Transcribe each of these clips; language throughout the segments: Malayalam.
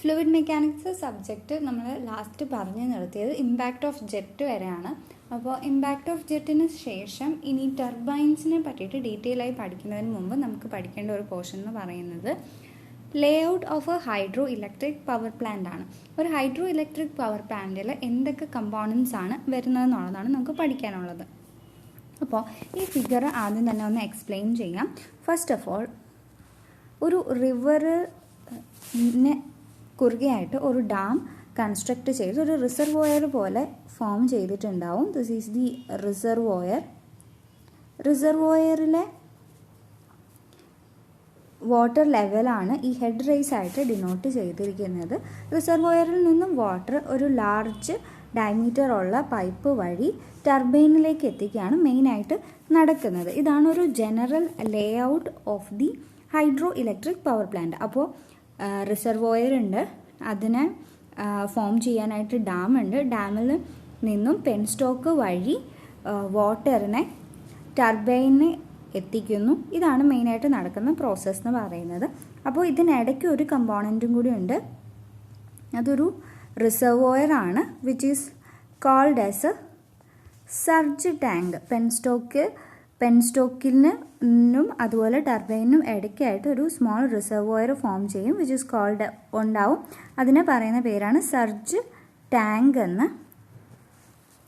ഫ്ലൂയിഡ് മെക്കാനിക്സ് സബ്ജക്റ്റ് നമ്മൾ ലാസ്റ്റ് പറഞ്ഞു നിർത്തിയത് ഇമ്പാക്റ്റ് ഓഫ് ജെറ്റ് വരെയാണ്. അപ്പോൾ ഇമ്പാക്റ്റ് ഓഫ് ജെറ്റിന് ശേഷം ഇനി ടർബൈൻസിനെ പറ്റിയിട്ട് ഡീറ്റെയിൽ ആയി പഠിക്കുന്നതിന് മുമ്പ് നമുക്ക് പഠിക്കേണ്ട ഒരു പോർഷൻ എന്ന് പറയുന്നത് ലേ out of A hydro electric power plant ആണ്. ഒരു ഹൈഡ്രോ ഇലക്ട്രിക് പവർ പ്ലാന്റിൽ എന്തൊക്കെ കമ്പോണൻസ് ആണ് വരുന്നതെന്നുള്ളതാണ് നമുക്ക് പഠിക്കാനുള്ളത്. അപ്പോൾ ഈ ഫിഗർ ആദ്യം തന്നെ ഒന്ന് എക്സ്പ്ലെയിൻ ചെയ്യാം. ഫസ്റ്റ് ഓഫ് ഓൾ, ഒരു റിവറിനെ കുറുകെയായിട്ട് ഒരു ഡാം കൺസ്ട്രക്റ്റ് ചെയ്ത് ഒരു റിസർവോയർ പോലെ ഫോം ചെയ്തിട്ടുണ്ടാവും. This is the reservoir. റിസർവോയറിലെ വാട്ടർ ലെവലാണ് ഈ ഹെഡ് റേസ് ആയിട്ട് ഡിനോട്ട് ചെയ്തിരിക്കുന്നത്. റിസർവോയറിൽ നിന്നും വാട്ടർ ഒരു ലാർജ് ഡയമീറ്റർ ഉള്ള പൈപ്പ് വഴി ടർബൈനിലേക്ക് എത്തിക്കുകയാണ് മെയിനായിട്ട് നടക്കുന്നത്. ഇതാണ് ഒരു general Leh out of the hydro electric power plant. അപ്പോൾ റിസർവോയർ ഉണ്ട്, അതിനെ ഫോം ചെയ്യാനായിട്ട് ഡാം ഉണ്ട്, ഡാമിൽ നിന്നും പെൻസ്റ്റോക്ക് വഴി വാട്ടറിനെ ടർബൈനെ എത്തിക്കുന്നു. ഇതാണ് മെയിനായിട്ട് നടക്കുന്ന പ്രോസസ്സ് എന്ന് പറയുന്നത്. അപ്പോൾ ഇതിനിടയ്ക്ക് ഒരു കമ്പോണൻറ്റും കൂടി ഉണ്ട്, അതൊരു റിസർവോയർ ആണ്, which is called as a surge tank. പെൻസ്റ്റോക്കിനും അതുപോലെ ടർബൈനും ഇടയ്ക്കായിട്ട് ഒരു സ്മോൾ റിസർവോയർ ഫോം ചെയ്യും, വിച്ച് ഈസ് കോൾഡ് ഉണ്ടാവും. അതിനെ പറയുന്ന പേരാണ് സർജ് ടാങ്ക് എന്ന്.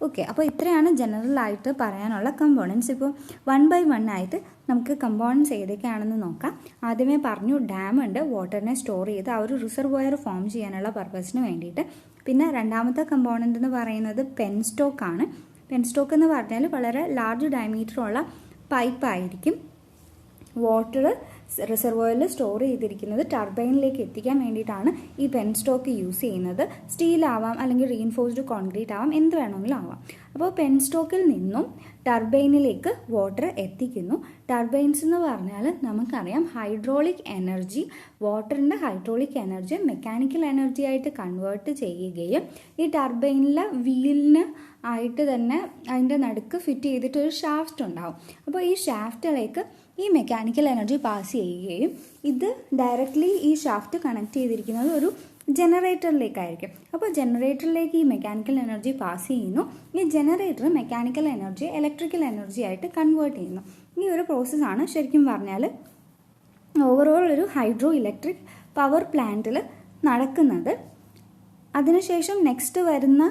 ഓക്കെ, അപ്പോൾ ഇത്രയാണ് ജനറലായിട്ട് പറയാനുള്ള കമ്പോണൻസ്. ഇപ്പോൾ 1 by 1 ആയിട്ട് നമുക്ക് കമ്പോണൻസ് ഏതൊക്കെയാണെന്ന് നോക്കാം. ആദ്യമേ പറഞ്ഞു ഡാം ഉണ്ട്, വാട്ടറിനെ സ്റ്റോർ ചെയ്ത് ആ ഒരു റിസർവോയർ ഫോം ചെയ്യാനുള്ള പർപ്പസിന് വേണ്ടിയിട്ട്. പിന്നെ രണ്ടാമത്തെ കമ്പോണൻ്റ് എന്ന് പറയുന്നത് പെൻസ്റ്റോക്ക് ആണ്. പെൻസ്റ്റോക്ക് എന്ന് പറഞ്ഞാൽ വളരെ ലാർജ് ഡയമീറ്ററുള്ള പൈപ്പായിരിക്കും. വാട്ടർ റിസർവോയറിൽ സ്റ്റോർ ചെയ്തിരിക്കുന്നത് ടർബൈനിലേക്ക് എത്തിക്കാൻ വേണ്ടിയിട്ടാണ് ഈ പെൻസ്റ്റോക്ക് യൂസ് ചെയ്യുന്നത്. സ്റ്റീൽ ആവാം, അല്ലെങ്കിൽ റീഇൻഫോഴ്സ്ഡ് കോൺക്രീറ്റ് ആവാം, എന്ത് വേണമെങ്കിലും ആവാം. അപ്പോൾ പെൻസ്റ്റോക്കിൽ നിന്നും ടർബൈനിലേക്ക് വാട്ടർ എത്തിക്കുന്നു. ടർബൈൻസ് എന്ന് പറഞ്ഞാൽ നമുക്കറിയാം ഹൈഡ്രോളിക് എനർജി, വാട്ടറിൻ്റെ ഹൈഡ്രോളിക് എനർജി മെക്കാനിക്കൽ എനർജി ആയിട്ട് കൺവേർട്ട് ചെയ്യുകയും ഈ ടർബൈനിലെ വീലിന് ആയിട്ട് തന്നെ അതിൻ്റെ നടുക്ക് ഫിറ്റ് ചെയ്തിട്ട് ഒരു ഷാഫ്റ്റ് ഉണ്ടാവും. അപ്പോൾ ഈ ഷാഫ്റ്റിലേക്ക് ഈ മെക്കാനിക്കൽ എനർജി പാസ് ചെയ്യുകയും ഇത് ഡയറക്റ്റ്ലി ഈ ഷാഫ്റ്റ് കണക്ട് ചെയ്തിരിക്കുന്നത് ഒരു ജനറേറ്ററിലേക്കായിരിക്കും. അപ്പോൾ ജനറേറ്ററിലേക്ക് ഈ മെക്കാനിക്കൽ എനർജി പാസ് ചെയ്യുന്നു. ഈ generator mechanical energy electrical energy ആയിട്ട് കൺവേർട്ട് ചെയ്യുന്നു. ഈ ഒരു പ്രോസസ്സാണ് ശരിക്കും പറഞ്ഞാൽ ഓവറോൾ ഒരു ഹൈഡ്രോ ഇലക്ട്രിക് പവർ പ്ലാന്റിൽ നടക്കുന്നത്. അതിനുശേഷം നെക്സ്റ്റ് വരുന്ന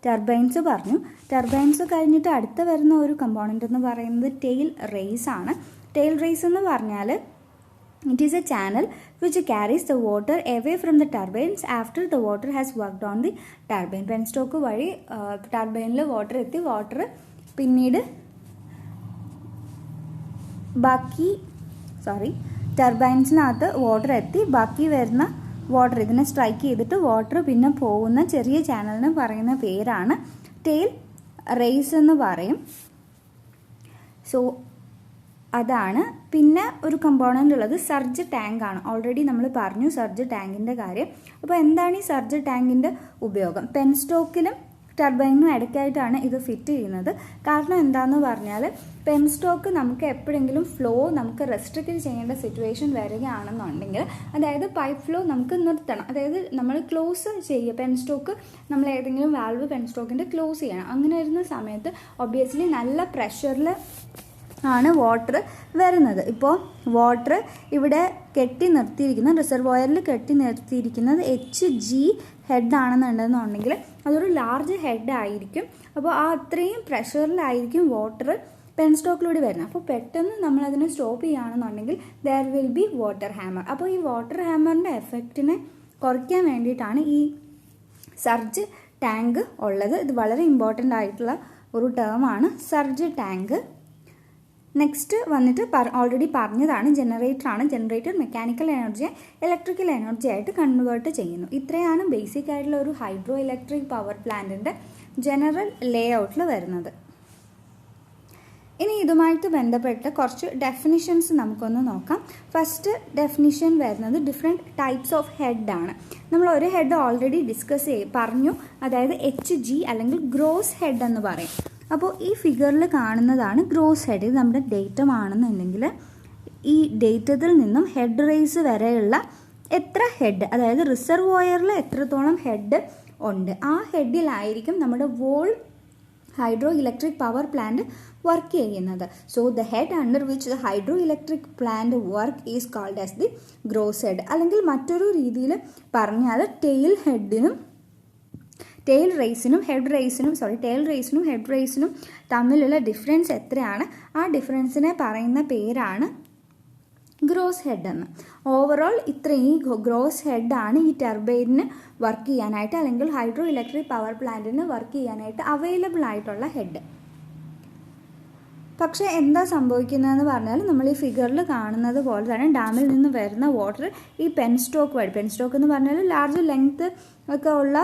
ടർബൈൻസ് പറഞ്ഞു. ടർബൈൻസ് കഴിഞ്ഞിട്ട് അടുത്ത വരുന്ന ഒരു കമ്പോണൻ്റ് എന്ന് പറയുന്നത് ടെയിൽ റേസ് ആണ്. ടെയിൽ റേസ് എന്ന് പറഞ്ഞാൽ it is A channel which carries the water away from the turbines after the water has worked on the turbine. Penstock വഴി ടർബൈനിൽ വാട്ടർ എത്തി, വാട്ടർ പിന്നീട് ടർബൈൻസിനകത്ത് വാട്ടർ എത്തി, ബാക്കി വരുന്ന വാട്ടർ ഇതിനെ സ്ട്രൈക്ക് ചെയ്തിട്ട് വാട്ടർ പിന്നെ പോകുന്ന ചെറിയ ചാനലിന് പറയുന്ന പേരാണ് ടെയിൽ റേസ് എന്ന് പറയും. സോ അതാണ്. പിന്നെ ഒരു കമ്പോണൻ്റ് ഉള്ളത് സർജ് ടാങ്ക് ആണ്. ഓൾറെഡി നമ്മൾ പറഞ്ഞു സർജ് ടാങ്കിൻ്റെ കാര്യം. അപ്പോൾ എന്താണ് ഈ സർജ് ടാങ്കിൻ്റെ ഉപയോഗം? പെൻസ്റ്റോക്കിനും ടർബൈനും ഇടയ്ക്കായിട്ടാണ് ഇത് ഫിറ്റ് ചെയ്യുന്നത്. കാരണം എന്താണെന്ന് പറഞ്ഞാൽ പെൻസ്റ്റോക്ക് നമുക്ക് എപ്പോഴെങ്കിലും ഫ്ലോ നമുക്ക് റെസ്ട്രിക്റ്റ് ചെയ്യേണ്ട സിറ്റുവേഷൻ വരികയാണെന്നുണ്ടെങ്കിൽ, അതായത് പൈപ്പ് ഫ്ലോ നമുക്ക് നിർത്തണം, അതായത് നമ്മൾ ക്ലോസ് ചെയ്യുക, പെൻസ്റ്റോക്ക് നമ്മൾ ഏതെങ്കിലും വാൽവ് പെൻസ്റ്റോക്കിൻ്റെ ക്ലോസ് ചെയ്യണം. അങ്ങനെ വരുന്ന സമയത്ത് ഒബ്വിയസ്ലി നല്ല പ്രഷറിൽ ആണ് വാട്ടർ വരുന്നത്. ഇപ്പോൾ വാട്ടർ ഇവിടെ കെട്ടി നിർത്തിയിരിക്കുന്നത്, റിസർവോയറിൽ കെട്ടി നിർത്തിയിരിക്കുന്നത് HG ഹെഡ് ആണെന്നുണ്ടെന്നുണ്ടെങ്കിൽ അതൊരു ലാർജ് ഹെഡ് ആയിരിക്കും. അപ്പോൾ ആ അത്രയും പ്രഷറിലായിരിക്കും വാട്ടർ പെൻസ്റ്റോക്കിലൂടെ വരുന്നത്. അപ്പോൾ പെട്ടെന്ന് നമ്മളതിനെ സ്റ്റോപ്പ് ചെയ്യുകയാണെന്നുണ്ടെങ്കിൽ there will B water hammer. അപ്പോൾ ഈ വാട്ടർ ഹാമറിൻ്റെ എഫക്റ്റിനെ കുറയ്ക്കാൻ വേണ്ടിയിട്ടാണ് ഈ സർജ് ടാങ്ക് ഉള്ളത്. ഇത് വളരെ ഇമ്പോർട്ടൻ്റ് ആയിട്ടുള്ള ഒരു ടേമാണ് സർജ് ടാങ്ക്. നെക്സ്റ്റ് വന്നിട്ട് ഓൾറെഡി പറഞ്ഞതാണ് ജനറേറ്ററാണ്. ജനറേറ്റർ മെക്കാനിക്കൽ എനർജിയെ ഇലക്ട്രിക്കൽ എനർജി ആയിട്ട് കൺവേർട്ട് ചെയ്യുന്നു. ഇത്രയാണ് ബേസിക് ആയിട്ടുള്ള ഒരു ഹൈഡ്രോ ഇലക്ട്രിക് പവർ പ്ലാന്റിൻ്റെ ജനറൽ ലേ ഔട്ടിൽ വരുന്നത്. ഇനി ഇതുമായിട്ട് ബന്ധപ്പെട്ട് കുറച്ച് ഡെഫിനിഷൻസ് നമുക്കൊന്ന് നോക്കാം. ഫസ്റ്റ് ഡെഫിനിഷൻ വരുന്നത് ഡിഫറെൻറ്റ് ടൈപ്സ് ഓഫ് ഹെഡ് ആണ്. നമ്മൾ ഒരു ഹെഡ് ഓൾറെഡി പറഞ്ഞു, അതായത് HG അല്ലെങ്കിൽ ഗ്രോസ് ഹെഡ് എന്ന് പറയും. അപ്പോൾ ഈ ഫിഗറിൽ കാണുന്നതാണ് ഗ്രോസ് ഹെഡ്. ഇത് നമ്മുടെ ഡേറ്റം ആണെന്നുണ്ടെങ്കിൽ ഈ ഡേറ്റത്തിൽ നിന്നും ഹെഡ് റേസ് വരെയുള്ള എത്ര ഹെഡ്, അതായത് റിസർവോയറിൽ എത്രത്തോളം ഹെഡ് ഉണ്ട്, ആ ഹെഡിലായിരിക്കും നമ്മുടെ whole hydro electric power plant work ചെയ്യുന്നത്. So the head under which the hydro electric plant work is called as the gross head. അല്ലെങ്കിൽ മറ്റൊരു രീതിയിൽ പറഞ്ഞാൽ ടെയിൽ റേസിനും ഹെഡ് റേസിനും തമ്മിലുള്ള ഡിഫറൻസ് എത്രയാണ്, ആ ഡിഫറൻസിനെ പറയുന്ന പേരാണ് ഗ്രോസ് ഹെഡ് എന്ന്. ഓവറോൾ ഇത്രയും ഗ്രോസ് ഹെഡാണ് ഈ ടർബൈനിന് വർക്ക് ചെയ്യാനായിട്ട് അല്ലെങ്കിൽ ഹൈഡ്രോ ഇലക്ട്രിക് പവർ പ്ലാന്റിന് വർക്ക് ചെയ്യാനായിട്ട് അവൈലബിൾ ആയിട്ടുള്ള ഹെഡ്. പക്ഷേ എന്താ സംഭവിക്കുന്നതെന്ന് പറഞ്ഞാൽ നമ്മൾ ഈ ഫിഗറിൽ കാണുന്നത് പോലെ തന്നെ ഡാമിൽ നിന്ന് വരുന്ന വാട്ടർ ഈ പെൻസ്റ്റോക്ക് എന്ന് പറഞ്ഞാൽ ലാർജ് ലെങ്ത് ഒക്കെ ഉള്ള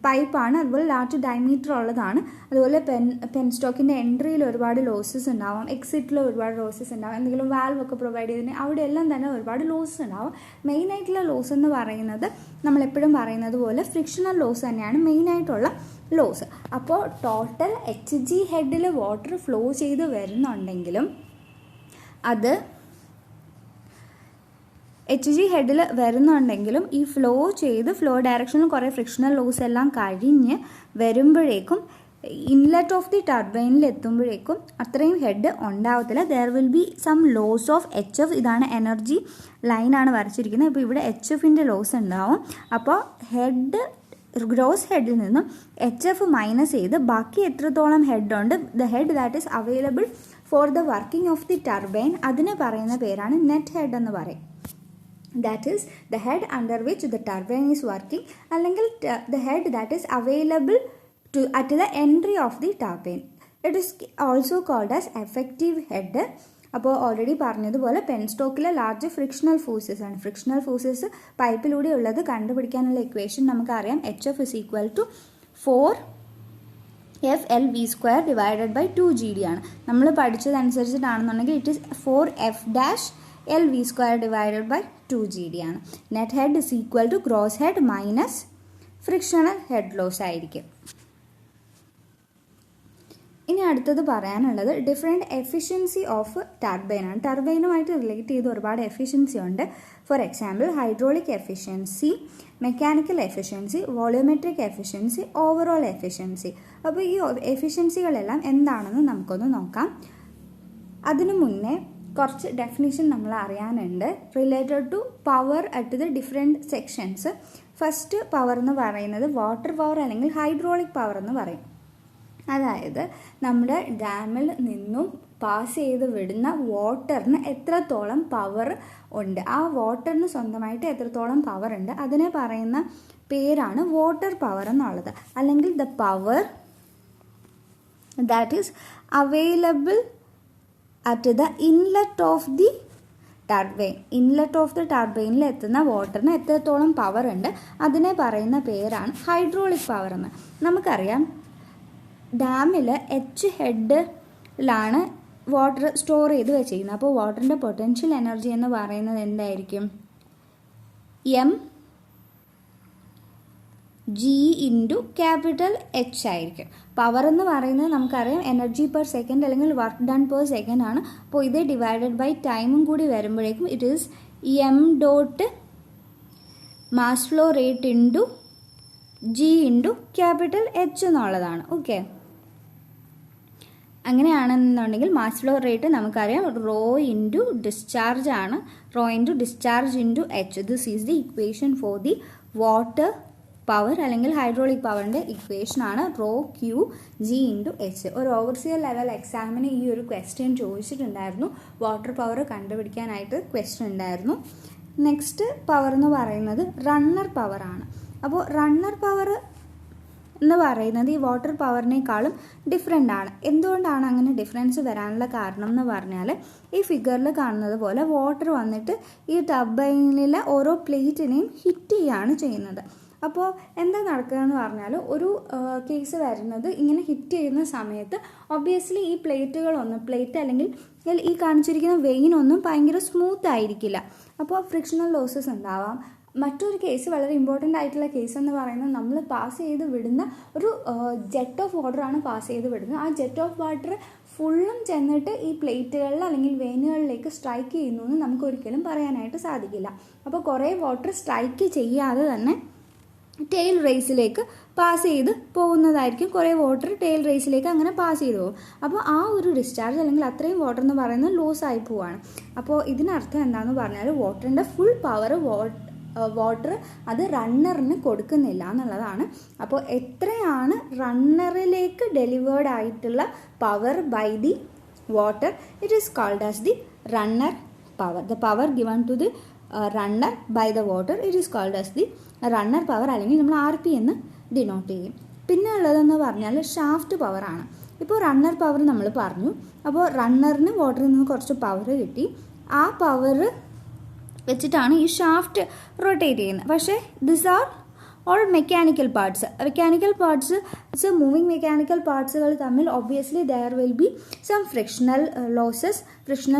പൈപ്പാണ്, അതുപോലെ ലാർജ് ഡയമീറ്റർ ഉള്ളതാണ്. അതുപോലെ പെൻസ്റ്റോക്കിൻ്റെ എൻട്രിയിൽ ഒരുപാട് ലോസസ് ഉണ്ടാവും, എക്സിറ്റിൽ ഒരുപാട് ലോസസ് ഉണ്ടാവും, എന്തെങ്കിലും വാൽവ് ഒക്കെ പ്രൊവൈഡ് ചെയ്തതിന് അവിടെ എല്ലാം തന്നെ ഒരുപാട് ലോസസ് ഉണ്ടാവും. മെയിനായിട്ടുള്ള ലോസ് എന്ന് പറയുന്നത് നമ്മളെപ്പോഴും പറയുന്നത് പോലെ ഫ്രിക്ഷണൽ ലോസ് തന്നെയാണ് മെയിനായിട്ടുള്ള ലോസ്. അപ്പോൾ ടോട്ടൽ HG ഹെഡിൽ വാട്ടർ ഫ്ലോ ചെയ്ത് വരുന്നുണ്ടെങ്കിലും അത് HG ഹെഡിൽ വരുന്നുണ്ടെങ്കിലും ഈ ഫ്ലോ ഡയറക്ഷനിൽ കുറേ ഫ്രിക്ഷണൽ ലോസ് എല്ലാം കഴിഞ്ഞ് വരുമ്പോഴേക്കും ഇൻലെറ്റ് ഓഫ് ദി ടർബൈനിൽ എത്തുമ്പോഴേക്കും അത്രയും ഹെഡ് ഉണ്ടാവത്തില്ല. There will be some loss of HF. ഇതാണ് എനർജി ലൈനാണ് വരച്ചിരിക്കുന്നത്. അപ്പോൾ ഇവിടെ HFൻ്റെ ലോസ് ഉണ്ടാവും. അപ്പോൾ ഗ്രോസ് ഹെഡിൽ നിന്നും HF മൈനസ് ചെയ്ത് ബാക്കി എത്രത്തോളം ഹെഡ് ഉണ്ട്, the head that is available for the working of the turbine, അതിനെ പറയുന്ന പേരാണ് നെറ്റ് ഹെഡ് എന്ന് പറയും. That is the head under which the turbine is working, അല്ലെങ്കിൽ the head that is available at the entry of the turbine. It is also called as effective head. അപ്പോൾ ഓൾറെഡി പറഞ്ഞതുപോലെ പെൻസ്റ്റോക്കിലെ ലാർജ് ഫ്രിക്ഷണൽ ഫോഴ്സസ് ആണ്. ഫ്രിക്ഷണൽ ഫോഴ്സസ് പൈപ്പിലൂടെ ഉള്ളത് കണ്ടുപിടിക്കാനുള്ള ഇക്വേഷൻ നമുക്കറിയാം. HF is equal to 4FLV² divided by 2GD ആണ്. നമ്മൾ പഠിച്ചതനുസരിച്ചിട്ടാണെന്നുണ്ടെങ്കിൽ it is 4F-LV² divided by 2GD ആണ്. Net head is equal to gross head minus frictional head loss ആയിരിക്കും. ഇനി അടുത്തത് പറയാനുള്ളത് ഡിഫറെൻറ്റ് എഫിഷ്യൻസി ഓഫ് ടർബൈൻ ആണ്. ടർബൈനുമായിട്ട് റിലേറ്റ് ചെയ്ത് ഒരുപാട് എഫിഷ്യൻസി ഉണ്ട്. For example hydraulic efficiency, mechanical efficiency, volumetric efficiency, overall efficiency. അപ്പോൾ ഈ എഫിഷ്യൻസികളെല്ലാം എന്താണെന്ന് നമുക്കൊന്ന് നോക്കാം. അതിനു മുന്നേ കുറച്ച് ഡെഫിനിഷൻ നമ്മൾ അറിയാനുണ്ട് related to power at the different sections. First power എന്ന് പറയുന്നത് വാട്ടർ പവർ അല്ലെങ്കിൽ ഹൈഡ്രോളിക് പവർ എന്ന് പറയും. അതായത് നമ്മുടെ ഡാമിൽ നിന്നും പാസ് ചെയ്ത് വിടുന്ന വാട്ടറിന് എത്രത്തോളം പവർ ഉണ്ട്, ആ വാട്ടറിന് സ്വന്തമായിട്ട് എത്രത്തോളം പവർ ഉണ്ട്, അതിനെ പറയുന്ന പേരാണ് വാട്ടർ പവർ എന്നുള്ളത്. അല്ലെങ്കിൽ the power that is available at the inlet of the turbine. Inlet of the ടർബൈനിൽ എത്തുന്ന വാട്ടറിന് എത്രത്തോളം പവർ ഉണ്ട് അതിനെ പറയുന്ന പേരാണ് ഹൈഡ്രോളിക് പവർ എന്ന്. നമുക്കറിയാം ഡാമിൽ H ഹെഡിലാണ് വാട്ടർ സ്റ്റോർ ചെയ്ത് വെച്ചിരിക്കുന്നത്. അപ്പോൾ വാട്ടറിൻ്റെ പൊട്ടൻഷ്യൽ എനർജി എന്ന് പറയുന്നത് എന്തായിരിക്കും? mg ഇൻറ്റു ക്യാപിറ്റൽ H ആയിരിക്കും. പവർ എന്ന് പറയുന്നത് നമുക്കറിയാം എനർജി പെർ സെക്കൻഡ് അല്ലെങ്കിൽ വർക്ക് ഡൺ പെർ സെക്കൻഡ് ആണ്. അപ്പോൾ ഇത് ഡിവൈഡഡ് ബൈ ടൈമും കൂടി വരുമ്പോഴേക്കും it is m dot mass flow rate into g into capital H എന്നുള്ളതാണ്. ഓക്കെ, അങ്ങനെയാണെന്നുണ്ടെങ്കിൽ മാസ് ഫ്ലോ റേറ്റ് നമുക്കറിയാം റോ ഇൻറ്റു ഡിസ്ചാർജ് ആണ്. Rho into discharge into H. This is the equation for the water power അല്ലെങ്കിൽ ഹൈഡ്രോളിക് പവറിൻ്റെ ഇക്വേഷൻ ആണ് raw Q G into H. ഒരു ഓവർസിയർ ലെവൽ എക്സാമിന് ഈ ഒരു ക്വസ്റ്റ്യൻ ചോദിച്ചിട്ടുണ്ടായിരുന്നു. വാട്ടർ പവർ കണ്ടുപിടിക്കാനായിട്ട് ക്വസ്റ്റ്യൻ ഉണ്ടായിരുന്നു. നെക്സ്റ്റ് പവർ എന്ന് പറയുന്നത് റണ്ണർ പവർ ആണ്. അപ്പോൾ റണ്ണർ പവർ എന്ന് പറയുന്നത് ഈ വാട്ടർ പവറിനേക്കാളും ഡിഫറെൻ്റ് ആണ്. എന്തുകൊണ്ടാണ് അങ്ങനെ ഡിഫറൻസ് വരാനുള്ള കാരണം എന്ന് പറഞ്ഞാൽ ഈ ഫിഗറിൽ കാണുന്നത് പോലെ വാട്ടർ വന്നിട്ട് ഈ ടർബൈനിലെ ഓരോ പ്ലേറ്റിനെയും ഹിറ്റ് ചെയ്യുകയാണ് ചെയ്യുന്നത്. അപ്പോൾ എന്താ നടക്കുക എന്ന് പറഞ്ഞാൽ ഒരു കേസ് വരുന്നത് ഇങ്ങനെ ഹിറ്റ് ചെയ്യുന്ന സമയത്ത് ഒബ്വിയസ്ലി ഈ പ്ലേറ്റ് അല്ലെങ്കിൽ ഈ കാണിച്ചിരിക്കുന്ന വെയിനൊന്നും ഭയങ്കര സ്മൂത്ത് ആയിരിക്കില്ല. അപ്പോൾ ഫ്രിക്ഷണൽ ലോസസ് ഉണ്ടാവാം. മറ്റൊരു കേസ് വളരെ ഇമ്പോർട്ടൻ്റ് ആയിട്ടുള്ള കേസ് എന്ന് പറയുന്നത് നമ്മൾ പാസ് ചെയ്ത് വിടുന്ന ഒരു ജെറ്റ് ഓഫ് വാട്ടറാണ് പാസ് ചെയ്ത് വിടുന്നത്. ആ ജെറ്റ് ഓഫ് വാട്ടർ ഫുള്ളും ചെന്നിട്ട് ഈ പ്ലേറ്റുകളിൽ അല്ലെങ്കിൽ വെയിനുകളിലേക്ക് സ്ട്രൈക്ക് ചെയ്യുന്നു എന്ന് നമുക്ക് ഒരിക്കലും പറയാനായിട്ട് സാധിക്കില്ല. അപ്പോൾ കുറേ വാട്ടർ സ്ട്രൈക്ക് ചെയ്യാതെ തന്നെ ടെയിൽ റേസിലേക്ക് പാസ് ചെയ്ത് പോകുന്നതായിരിക്കും. കുറേ വാട്ടർ ടെയിൽ റേസിലേക്ക് അങ്ങനെ പാസ് ചെയ്ത് പോകും. അപ്പോൾ ആ ഒരു ഡിസ്ചാർജ് അല്ലെങ്കിൽ അത്രയും വാട്ടർ എന്ന് പറയുന്നത് ലോസ് ആയി പോവാണ്. അപ്പോൾ ഇതിനർത്ഥം എന്താണെന്ന് പറഞ്ഞാൽ വാട്ടറിൻ്റെ ഫുൾ പവർ വാട്ടർ അത് റണ്ണറിന് കൊടുക്കുന്നില്ല എന്നുള്ളതാണ്. അപ്പോൾ എത്രയാണ് റണ്ണറിലേക്ക് ഡെലിവേർഡ് ആയിട്ടുള്ള power by the water, it is called as the runner power. The power given to the runner by the water, it is called as the runner power, അല്ലെങ്കിൽ നമ്മൾ RP എന്ന് ഡിനോട്ട് ചെയ്യും. പിന്നെ ഉള്ളതെന്ന് പറഞ്ഞാൽ ഷാഫ്റ്റ് പവറാണ്. ഇപ്പോൾ റണ്ണർ പവർ നമ്മൾ പറഞ്ഞു. അപ്പോൾ റണ്ണറിന് വാട്ടറിൽ നിന്ന് കുറച്ച് പവർ കിട്ടി. ആ പവർ വെച്ചിട്ടാണ് ഈ ഷാഫ്റ്റ് റൊട്ടേറ്റ് ചെയ്യുന്നത്. പക്ഷേ this are all mechanical parts moving mechanical പാർട്സുകൾ തമ്മിൽ obviously there will be some frictional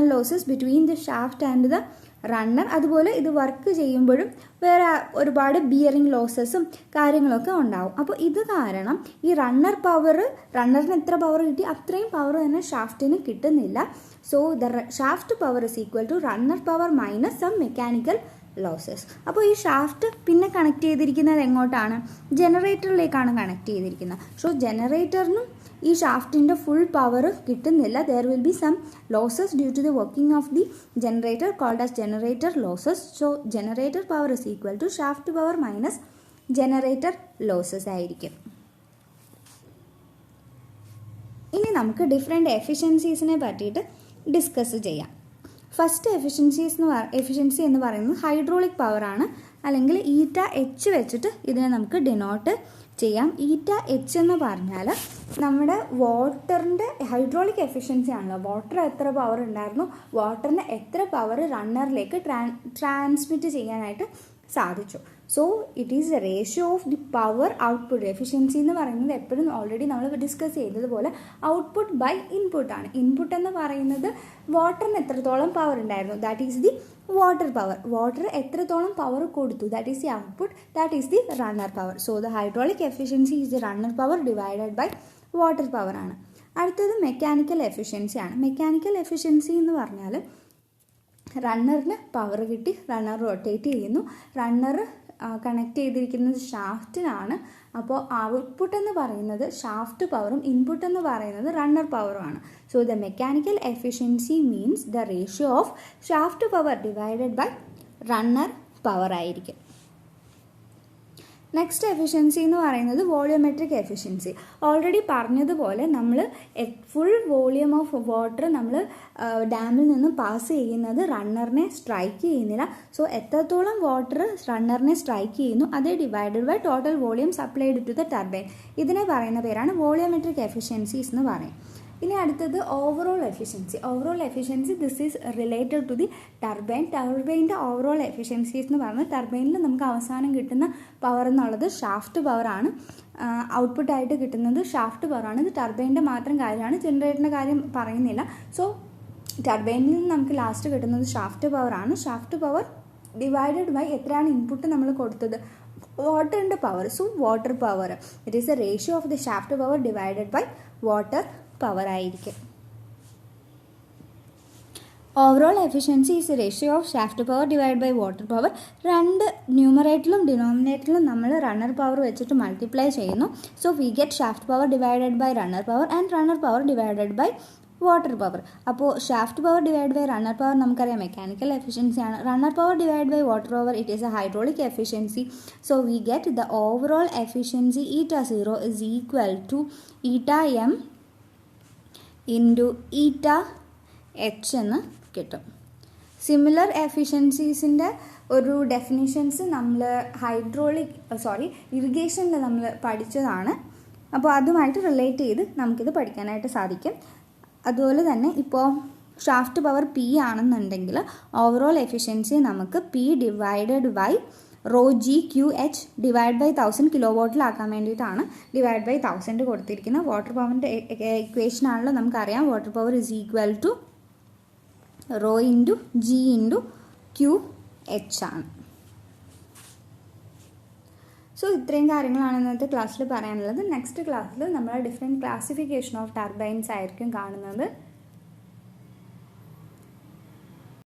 losses between the shaft and the runner. അതുപോലെ ഇത് വർക്ക് ചെയ്യുമ്പോഴും വേറെ ഒരുപാട് ബിയറിംഗ് ലോസസും കാര്യങ്ങളൊക്കെ ഉണ്ടാവും. അപ്പോൾ ഇത് കാരണം ഈ റണ്ണറിന് എത്ര പവർ കിട്ടി അത്രയും പവർ തന്നെ ഷാഫ്റ്റിന് കിട്ടുന്നില്ല. So the shaft power is equal to runner power minus some mechanical losses. അപ്പോൾ ഈ ഷാഫ്റ്റ് പിന്നെ കണക്ട് ചെയ്തിരിക്കുന്നത് എങ്ങോട്ടാണ്? ജനറേറ്ററിലേക്കാണ് കണക്ട് ചെയ്തിരിക്കുന്നത്. സോ ജനറേറ്ററിനും ഈ ഷാഫ്റ്റിൻ്റെ ഫുൾ പവർ കിട്ടുന്നില്ല. There will be some losses due to the working of the generator called as generator losses. So generator power is equal to shaft power minus generator losses ആയിരിക്കും. ഇനി നമുക്ക് ഡിഫറെൻറ്റ് എഫിഷ്യൻസീസിനെ പറ്റിയിട്ട് ഡിസ്കസ് ചെയ്യാം. ഫസ്റ്റ് എഫിഷ്യൻസി എന്ന് പറയുന്നത് ഹൈഡ്രോളിക് പവറാണ്, അല്ലെങ്കിൽ ηH വെച്ചിട്ട് ഇതിനെ നമുക്ക് ഡിനോട്ട് ചെയ്യാം. ηH എന്ന് പറഞ്ഞാൽ നമ്മുടെ വാട്ടറിൻ്റെ ഹൈഡ്രോളിക് എഫിഷ്യൻസി ആണല്ലോ. വാട്ടർ എത്ര പവർ ഉണ്ടായിരുന്നു, വാട്ടറിന് എത്ര പവർ റണ്ണറിലേക്ക് ട്രാൻസ്മിറ്റ് ചെയ്യാനായിട്ട് സാധിച്ചു. So it is a ratio of the power output. Efficiency എന്ന് പറയുന്നത് എപ്പോഴും ഓൾറെഡി നമ്മൾ ഡിസ്കസ് ചെയ്തതുപോലെ ഔട്ട്പുട്ട് ബൈ ഇൻപുട്ടാണ്. ഇൻപുട്ട് എന്ന് പറയുന്നത് വാട്ടറിന് എത്രത്തോളം പവർ ഉണ്ടായിരുന്നു, that is the water power. Water എത്രത്തോളം പവർ കൊടുത്തു, that is the output, that is the runner power. So the hydraulic efficiency is the runner power divided by water power ആണ്. അടുത്തത് മെക്കാനിക്കൽ എഫിഷ്യൻസി ആണ്. മെക്കാനിക്കൽ എഫിഷ്യൻസി എന്ന് പറഞ്ഞാൽ റണ്ണറിന് പവർ കിട്ടി, റണ്ണർ റൊട്ടേറ്റ് ചെയ്യുന്നു, റണ്ണർ കണക്ട് ചെയ്തിരിക്കുന്നത് ഷാഫ്റ്റിനാണ്. അപ്പോൾ ഔട്ട്പുട്ട് എന്ന് പറയുന്നത് ഷാഫ്റ്റ് പവറും ഇൻപുട്ട് എന്ന് പറയുന്നത് റണ്ണർ പവറുമാണ്. So the mechanical efficiency means the ratio of shaft power divided by runner power ആയിരിക്കും. നെക്സ്റ്റ് എഫിഷ്യൻസി എന്ന് പറയുന്നത് വോളിയോമെട്രിക് എഫിഷ്യൻസി. ഓൾറെഡി പറഞ്ഞതുപോലെ നമ്മൾ ഫുൾ വോളിയം ഓഫ് വാട്ടർ നമ്മൾ ഡാമിൽ നിന്ന് പാസ് ചെയ്യുന്നത് റണ്ണറിനെ സ്ട്രൈക്ക് ചെയ്യുന്നില്ല. സോ എത്രത്തോളം വാട്ടർ റണ്ണറിനെ സ്ട്രൈക്ക് ചെയ്യുന്നു അത് divided by total volume supplied to the turbine. ഇതിനെ പറയുന്ന പേരാണ് വോളിയോമെട്രിക് എഫിഷ്യൻസീസ് എന്ന് പറയും. ഇനി അടുത്തത് overall efficiency this is related to the ടർബൈൻ്റെ ഓവറോൾ എഫിഷ്യൻസീസ് എന്ന് പറയുന്നത് ടർബൈനിൽ നമുക്ക് അവസാനം കിട്ടുന്ന പവർ എന്നുള്ളത് ഷാഫ്റ്റ് പവറാണ്. ഔട്ട്പുട്ടായിട്ട് കിട്ടുന്നത് ഷാഫ്റ്റ് പവറാണ്. ഇത് ടർബൈൻ്റെ മാത്രം കാര്യമാണ്, ജനറേറ്ററിൻ്റെ കാര്യം പറയുന്നില്ല. സോ ടർബൈനിൽ നിന്ന് നമുക്ക് ലാസ്റ്റ് കിട്ടുന്നത് ഷാഫ്റ്റ് പവറാണ്. ഷാഫ്റ്റ് പവർ ഡിവൈഡഡ് ബൈ എത്രയാണ് ഇൻപുട്ട് നമ്മൾ കൊടുത്തത്, വാട്ടറിൻ്റെ power. So water power it is a ratio of the shaft power divided by water power ആയിരിക്കും. Overall efficiency is ratio of shaft power divide by water power. രണ്ട് ന്യൂമറേറ്ററിലും ഡിനോമിനേറ്ററിലും നമ്മൾ റണ്ണർ പവർ വെച്ചിട്ട് മൾട്ടിപ്ലൈ ചെയ്യുന്നു. So we get shaft power divided by runner power and runner power divided by water power. അപ്പോൾ shaft power divide by runner power നമുക്കറിയാം മെക്കാനിക്കൽ എഫിഷ്യൻസിയാണ്. Runner power divide by water power it is a hydraulic efficiency. So we get the overall efficiency ηo is equal to ηm into ηh എന്ന് കിട്ടും. സിമിലർ എഫിഷ്യൻസീസിൻ്റെ ഒരു ഡെഫിനിഷൻസ് നമ്മൾ ഇറിഗേഷനിൽ നമ്മൾ പഠിച്ചതാണ്. അപ്പോൾ അതുമായിട്ട് റിലേറ്റ് ചെയ്ത് നമുക്കിത് പഠിക്കാനായിട്ട് സാധിക്കും. അതുപോലെ തന്നെ ഇപ്പോൾ ഷാഫ്റ്റ് പവർ P ആണെന്നുണ്ടെങ്കിൽ ഓവറോൾ എഫിഷ്യൻസി നമുക്ക് P divided by ρg/QH divide by 1000 kilo വാട്ടിലാക്കാൻ വേണ്ടിയിട്ടാണ് ഡിവൈഡ് ബൈ 1000 കൊടുത്തിരിക്കുന്നത്. വാട്ടർ പവറിൻ്റെ ഇക്വേഷനാണല്ലോ നമുക്കറിയാം. Water power is equal to ρ into G into QH ആണ്. സോ ഇത്രയും കാര്യങ്ങളാണ് ഇന്നത്തെ ക്ലാസ്സിൽ പറയാനുള്ളത്. നെക്സ്റ്റ് ക്ലാസ്സിൽ നമ്മൾ ഡിഫറെൻറ്റ് ക്ലാസിഫിക്കേഷൻ ഓഫ് ടർബൈൻസ് ആയിരിക്കും കാണുന്നത്.